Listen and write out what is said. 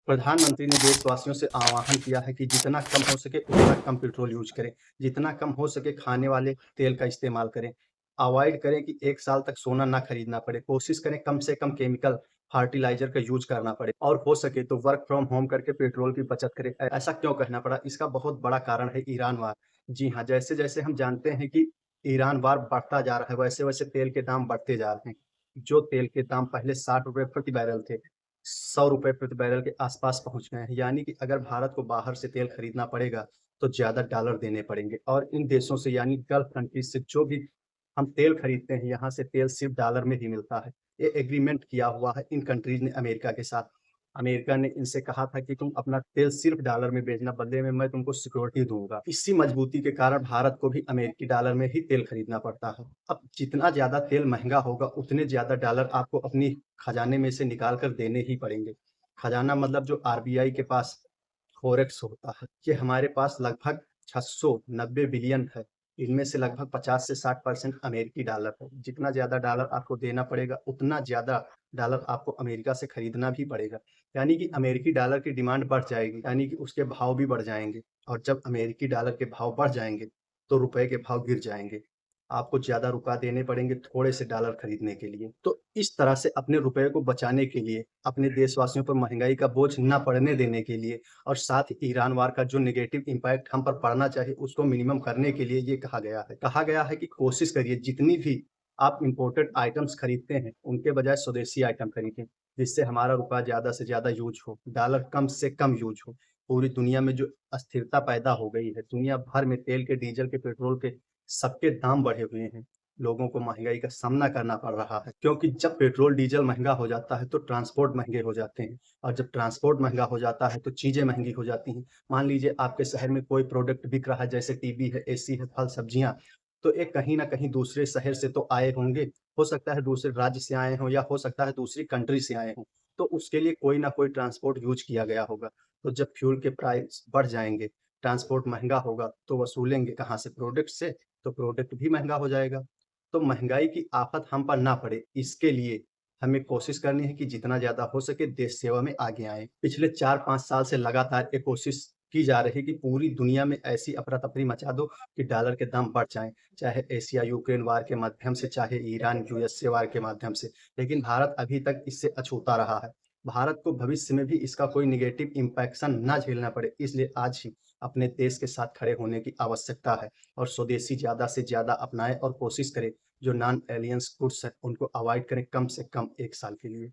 प्रधानमंत्री ने देशवासियों से आह्वान किया है कि जितना कम हो सके उतना कम पेट्रोल यूज़ करें, जितना कम हो सके खाने वाले तेल का इस्तेमाल करें। अवॉइड करें कि 1 साल तक सोना ना खरीदना पड़े, कोशिश करें कम से कम केमिकल फर्टिलाइज़र का यूज़ करना पड़े और हो सके तो वर्क फ्रॉम होम करके पेट्रोल की बचत करें। ऐसा क्यों कहना पड़ा? इसका बहुत बड़ा कारण है ईरान वार। जी हाँ, जैसे-जैसे हम जानते हैं कि ईरान वार बढ़ता जा रहा है, वैसे-वैसे तेल के दाम बढ़ते जा रहे हैं। जो तेल के दाम पहले ₹60 प्रति बैरल थे, ₹100 प्रति बैरल के आसपास पहुँच गए हैं। यानी कि अगर भारत को बाहर से तेल खरीदना पड़ेगा, तो ज़्यादा डॉलर देने पड़ेंगे और इन देशों से यानी गल्फ कंट्रीज़ से जो भी हम तेल खरीदते हैं, यहाँ से तेल सिर्फ़ डॉलर में ही मिलता है। ये एग्रीमेंट किया हुआ है इन कंट्रीज़ ने अमेरिका के साथ। अमेरिका ने इनसे कहा था कि तुम अपना तेल सिर्फ़ डॉलर में बेचना, बदले में मैं तुमको सिक्योरिटी दूँगा। इसी मजबूती के कारण भारत को भी अमेरिकी डॉलर में ही तेल खरीदना पड़ता है। अब जितना ज़्यादा तेल महँगा होगा, उतने ज़्यादा डॉलर आपको अपनी खजाने में से निकाल कर देने ही पड़ेंगे। खजाना मतलब जो आरबीआई के पास फ़ॉरेक्स होता है, ये हमारे पास लगभग 690 बिलियन है। इनमें से लगभग 50 से 60% अमेरिकी डॉलर है। जितना ज़्यादा डॉलर आपको देना पड़ेगा, उतना ज़्यादा डॉलर आपको अमेरिका से खरीदना भी पड़ेगा। यानी कि अमेरिकी डॉलर की डिमांड बढ़ जाएगी, यानी कि उसके भाव भी बढ़ जाएँगे और जब अमेरिकी डॉलर के भाव बढ़ जाएँगे, तो रुपए के भाव गिर जाएँगे। आपको ज़्यादा रुपए देने पड़ेंगे थोड़े से डॉलर खरीदने के लिए। तो इस तरह से अपने रुपए को बचाने के लिए, अपने देशवासियों पर महँगाई का बोझ ना पड़ने देने के लिए और साथ ही ईरान वार का जो नेगेटिव इम्पैक्ट हम पर पड़ना चाहिए, उसको मिनिमम करने के लिए ये कहा गया है। कहा गया है कि कोशिश करिए जितनी भी आप इम्पोर्टेड आइटम्स खरीदते हैं, उनके बजाय स्वदेशी आइटम खरीदें, जिससे हमारा रुपया ज़्यादा से ज़्यादा यूज़ हो, डॉलर कम से कम यूज़ हो। पूरी दुनिया में जो अस्थिरता पैदा हो गई है, दुनिया भर में तेल के, डीज़ल के, पेट्रोल के सबके दाम बढ़े हुए हैं। लोगों को महँगाई का सामना करना पड़ रहा है, क्योंकि जब पेट्रोल, डीज़ल महँगा हो जाता है, तो ट्रांसपोर्ट महँगे हो जाते हैं और जब ट्रांसपोर्ट महँगा हो जाता है, तो चीज़ें महँगी हो जाती हैं। मान लीजिए आपके शहर में कोई प्रोडक्ट बिक रहा है, जैसे टीवी है, एसी है, फल, सब्जियाँ, तो ये कहीं न कहीं दूसरे शहर से तो आए होंगे। हो सकता है दूसरे राज्य से आए हों या हो सकता है दूसरी कंट्री से आए हों, तो उसके लिए कोई ना कोई ट्रांसपोर्ट यूज़ किया गया होगा। तो जब फ्यूल के प्राइस बढ़ जाएँगे, ट्रांसपोर्ट महँगा होगा, तो वसूलेंगे कहाँ से? प्रोडक्ट से, तो प्रोडक्ट भी महँगा हो जाएगा। तो महँगाई की आफ़त हम पर ना पड़े, इसके लिए हमें कोशिश करनी है कि जितना ज़्यादा हो सके देश सेवा में आगे आएँ। पिछले 4-5 साल से लगातार ये कोशिश की जा रही है कि पूरी दुनिया में ऐसी अफ़रा-तफ़री मचा दो कि डॉलर के दाम बढ़ जाएँ, चाहे एशिया-यूक्रेन वार के माध्यम से, चाहे ईरान-यूएसए वार के माध्यम से। लेकिन भारत अभी तक इससे अछूता रहा है। भारत को भविष्य में भी इसका कोई नेगेटिव इम्पैक्शन ना झेलना पड़े, इसलिए आज ही अपने देश के साथ खड़े होने की आवश्यकता है और स्वदेशी ज़्यादा से ज़्यादा अपनाएँ और कोशिश करें जो नॉन एलियंस गुड्स हैं, उनको अवॉइड करें कम से कम 1 साल के लिए।